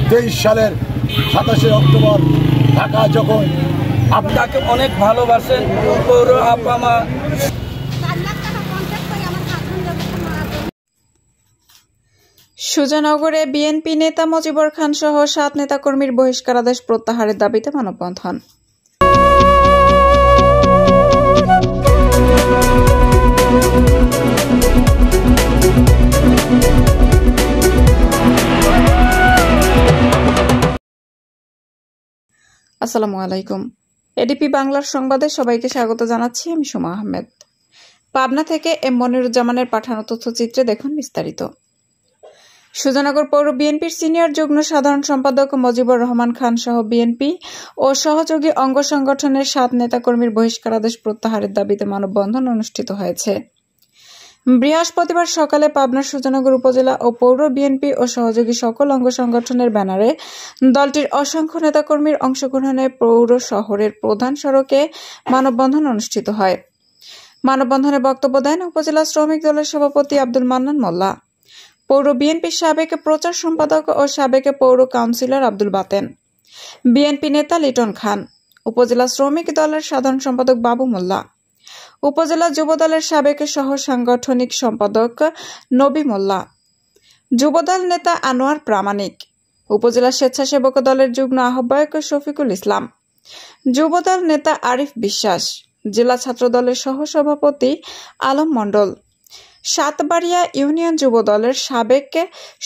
2023 সালের 27 অক্টোবর ঢাকা যখন আপনাকে অনেক ভালোবাসেন পৌর আপামা। সুজানগরে বিএনপি নেতা মজিবর খান সহ 7 নেতাকর্মীর বহিষ্কারাদেশ প্রত্যাহারের দাবিতে মানববন্ধন। আসসালামু আলাইকুম। এডিপি বাংলার সংবাদে সবাইকে স্বাগত জানাচ্ছি। আমি সুমা আহমেদ। পাবনা থেকে এম মনিরুজ্জামানের পাঠানো তথ্যচিত্রে দেখুন বিস্তারিত। সুজানগর পৌর বিএনপির সিনিয়র যুগ্ম সাধারণ সম্পাদক মজিবুর রহমান খান সহ বিএনপি ও সহযোগী অঙ্গ সংগঠনের 7 নেতাকর্মীর বহিষ্কারাদেশ প্রত্যাহারের দাবিতে মানববন্ধন অনুষ্ঠিত হয়েছে। বৃহস্পতিবার সকালে পাবনার সুজানগর উপজেলা ও পৌর বিএনপি ও সহযোগী সকল অঙ্গ সংগঠনের ব্যানারে দলটির অসংখ্য নেতাকর্মীর অংশগ্রহণে পৌর শহরের প্রধান সড়কে মানববন্ধন অনুষ্ঠিত হয়। মানববন্ধনে বক্তব্য দেন উপজেলা শ্রমিক দলের সভাপতি আব্দুল মান্নান মোল্লা, পৌর বিএনপির সাবেক প্রচার সম্পাদক ও সাবেক পৌর কাউন্সিলর আব্দুল বাতেন, বিএনপি নেতা লিটন খান, উপজেলা শ্রমিক দলের সাধারণ সম্পাদক বাবু মোল্লা, উপজেলা যুবদলের সাবেক সহ সাংগঠনিক সম্পাদক নবী মোল্লা, যুবদল নেতা আনোয়ার প্রামাণিক, উপজেলা স্বেচ্ছাসেবক দলের যুগ্ম আহ্বায়ক শফিকুল ইসলাম, যুবদল নেতা আরিফ বিশ্বাস, জেলা ছাত্র দলের সহসভাপতি আলম মণ্ডল, সাতবাড়িয়া ইউনিয়ন যুবদলের সাবেক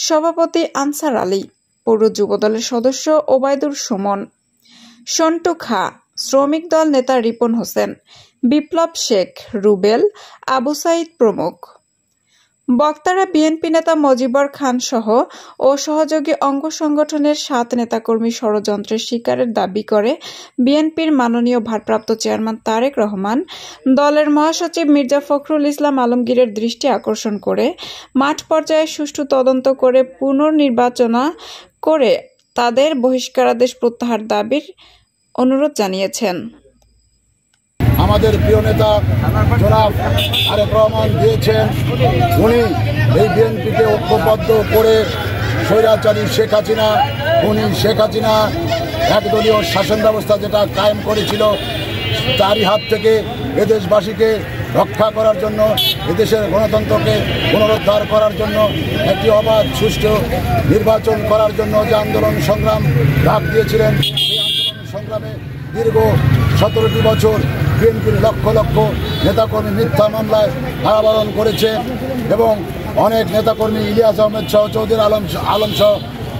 সভাপতি আনসার আলী, পৌর যুবদলের সদস্য ওবায়দুর সুমন, সন্টু খা, শ্রমিক দল নেতা রিপন হোসেন, বিপ্লব শেখ, রুবেল, আবু সাইদ প্রমুখ। বক্তারা বিএনপি নেতা মজিবর খান সহ ও সহযোগী অঙ্গ সংগঠনের 7 নেতাকর্মী ষড়যন্ত্রের শিকারের দাবি করে বিএনপির মাননীয় ভারপ্রাপ্ত চেয়ারম্যান তারেক রহমান দলের মহাসচিব মির্জা ফখরুল ইসলাম আলমগীরের দৃষ্টি আকর্ষণ করে মাঠ পর্যায়ে সুষ্ঠু তদন্ত করে পুনর্নির্বাচনা করে তাদের বহিষ্কারাদেশ প্রত্যাহার দাবির অনুরোধ জানিয়েছেন। আমাদের প্রিয় নেতা জনাব তারেক রহমান দিয়েছেন, উনি এই বিএনপিকে ঐক্যবদ্ধ করে স্বৈরাচারী শেখ হাসিনা একদলীয় শাসন ব্যবস্থা যেটা কায়েম করেছিল তারই হাত থেকে এদেশবাসীকে রক্ষা করার জন্য, এদেশের গণতন্ত্রকে পুনরুদ্ধার করার জন্য, একটি অবাধ সুষ্ঠু নির্বাচন করার জন্য যে আন্দোলন সংগ্রাম ডাক দিয়েছিলেন, সেই আন্দোলন সংগ্রামে দীর্ঘ 17টি বছর বিএনপির লক্ষ লক্ষ নেতাকর্মী মিথ্যা মামলায় কারাবরণ করেছে এবং অনেক নেতাকর্মী ইলিয়াস আহমেদ সহ চৌধুরী আলম সহ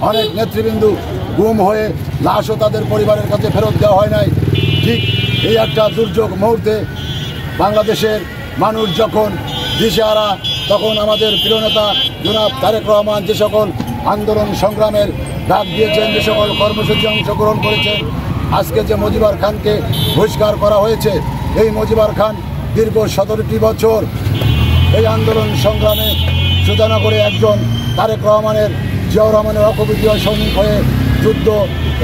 অনেক নেতৃবৃন্দ গুম হয়ে লাশও তাদের পরিবারের কাছে ফেরত দেওয়া হয় নাই। ঠিক এই একটা দুর্যোগ মুহূর্তে বাংলাদেশের মানুষ যখন দিশেহারা, তখন আমাদের প্রিয় নেতা জনাব তারেক রহমান যে সকল আন্দোলন সংগ্রামের ডাক দিয়েছেন, যে সকল কর্মসূচি অংশগ্রহণ করেছেন, আজকে যে মজিবর খানকে বহিষ্কার করা হয়েছে, এই মজিবর খান দীর্ঘ 17টি বছর এই আন্দোলন সংগ্রামে সুজানগরে একজন তারেক রহমানের, জিয়াউর রহমানের অকবিতীয় সৈনিক হয়ে যুদ্ধ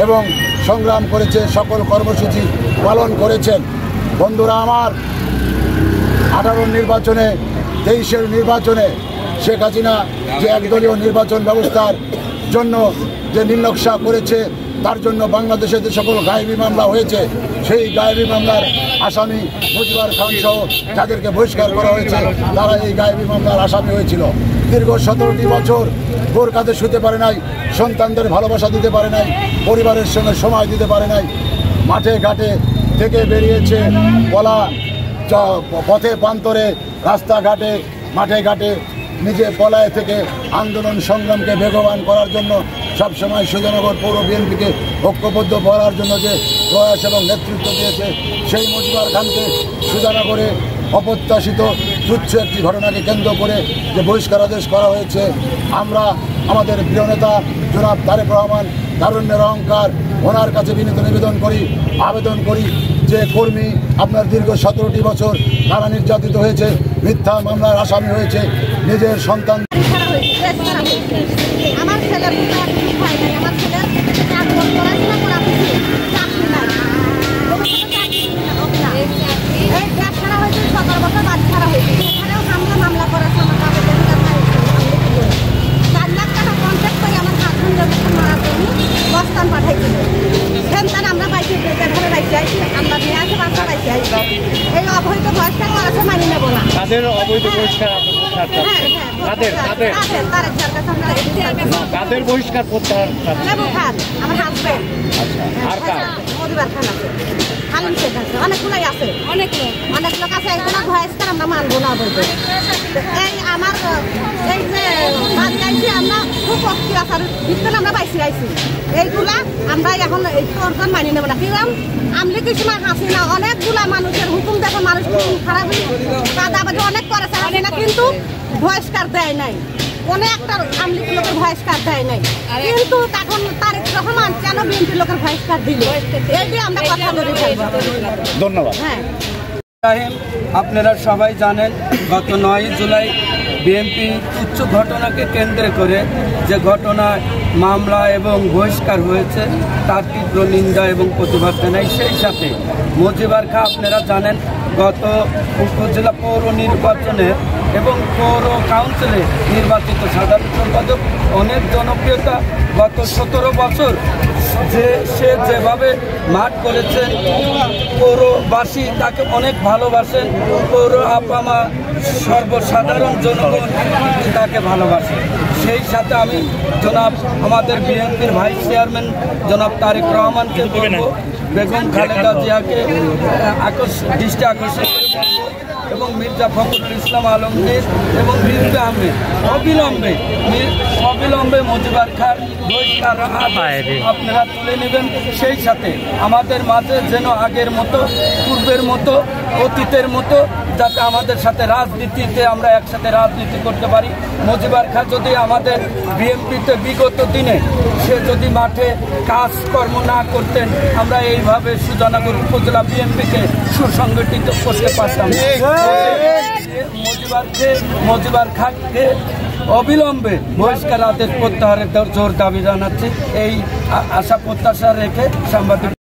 এবং সংগ্রাম করেছে, সকল কর্মসূচি পালন করেছেন। বন্ধুরা আমার, 18 নির্বাচনে, 23-এর নির্বাচনে শেখ হাসিনা যে একদলীয় নির্বাচন ব্যবস্থার জন্য যে নির্নকশা করেছে, তার জন্য বাংলাদেশে যে সকল গায়েবী মামলা হয়েছে, সেই গায়েবী মামলার আসামি মজিবর খান সহ যাদেরকে বহিষ্কার করা হয়েছে, তারা এই গায়েবী মামলার আসামি হয়েছিল। দীর্ঘ 17টি বছর বোর কাঁধে শুতে পারে নাই, সন্তানদের ভালোবাসা দিতে পারে নাই, পরিবারের সঙ্গে সময় দিতে পারে নাই, মাঠে ঘাটে থেকে বেরিয়েছে বলা পথে প্রান্তরে, রাস্তাঘাটে, মাঠে ঘাটে নিজে পলায় থেকে আন্দোলন সংগ্রামকে বেগবান করার জন্য সবসময় সুজানগর পৌর বিএনপিকে ঐক্যবদ্ধ করার জন্য যে প্রয়াস এবং নেতৃত্ব দিয়েছে, সেই মজিবর খানকে সুজানগরে অপ্রত্যাশিত তুচ্ছ একটি ঘটনাকে কেন্দ্র করে যে বহিষ্কারাদেশ করা হয়েছে, আমরা আমাদের প্রিয় নেতা জনাব তারেক রহমান তারুণ্যের অহংকার, ওনার কাছে বিনীত আবেদন করি যে কর্মী আপনার দীর্ঘ 17টি বছর তারা নির্যাতিত হয়েছে, মিথ্যা মামলার আসামি হয়েছে, নিজের সন্তান $4 লাখ টাকা কন্ট্রাক্ট করে আমার হাজবেন্ড মারা করি বহিষ্কার প্রত্যাহার চাচ্ছেন? কাদের বহিষ্কার প্রত্যাহার চাচ্ছেন? আমার হাজবেন্ড। আচ্ছা, আর কার? মজিবার খান আছে, হালিম শেখ আছে, অনেকগুলাই আছে, অনেক লোক আছে। এগুলো বহিষ্কার আমরা মানবো না বলবো। এই আমার এই যে বাড়ি আইছি আমরা খুব অত্যাচার বিস্তার আমরা বাইসি আইছি, এইগুলা আমরা এখন এই সরকার মানি নেব না। কিরম আমলি কিছু সময় হাসি না, অনেকগুলা মানুষের হুকুম দেখো, মানুষ খারাপ কাদাবাজি অনেক করেছে হাসি না, কিন্তু বহিষ্কার দেয় নাই। অনেকটা আমলি লোকের বহিষ্কার দেয় নাই, কিন্তু তখন তারেক রহমান কেন বিএনপি লোকের বহিষ্কার দিল, এই আমরা কথা বলে ফেলবো। ধন্যবাদ। হ্যাঁ, আপনারা সবাই জানেন গত 9 জুলাই বিএনপি উচ্চ ঘটনাকে কেন্দ্র করে যে ঘটনায় মামলা এবং বহিষ্কার হয়েছে তার তীব্র নিন্দা এবং প্রতিবাদ জানাই। সেই সাথে মজিবার খাঁ আপনারা জানেন গত উপজেলা পৌর নির্বাচনে এবং পৌর কাউন্সিলে নির্বাচিত সাধারণ সম্পাদক, অনেক জনপ্রিয়তা। গত 17 বছর সে যেভাবে মাঠ করেছেন, পৌরবাসী তাকে অনেক ভালোবাসেন, পৌর আপামা সর্বসাধারণ জনগণ তাকে ভালোবাসে। সেই সাথে আমি জনাব আমাদের বিএনপির ভাইস চেয়ারম্যান জনাব তারেক রহমানকে বলবো, বেগম খালেদা জিয়াকে দৃষ্টি আকর্ষণ করে বলবো, এবং মির্জা ফখরুল ইসলাম আলমগীর এবং মির্জা আহমেদ অবিলম্বে মজিবার খাঁর বহিষ্কার আপনারা তুলে নেবেন। সেই সাথে আমাদের মাঝে যেন আগের মতো, পূর্বের মতো, অতীতের মতো যাতে আমাদের সাথে রাজনীতিতে আমরা একসাথে রাজনীতি করতে পারি। মজিবার খাঁ যদি আমাদের বিএনপিতে বিগত দিনে সে যদি মাঠে কাজকর্ম না করতেন, আমরা এইভাবে সুজানগর উপজেলা বিএনপিকে সুসংগঠিত করতে পারতাম। মজিবার খাঁকে অবিলম্বে বহিষ্কার আদেশ প্রত্যাহারের জোর দাবি জানাচ্ছি। এই আশা প্রত্যাশা রেখে সাংবাদিক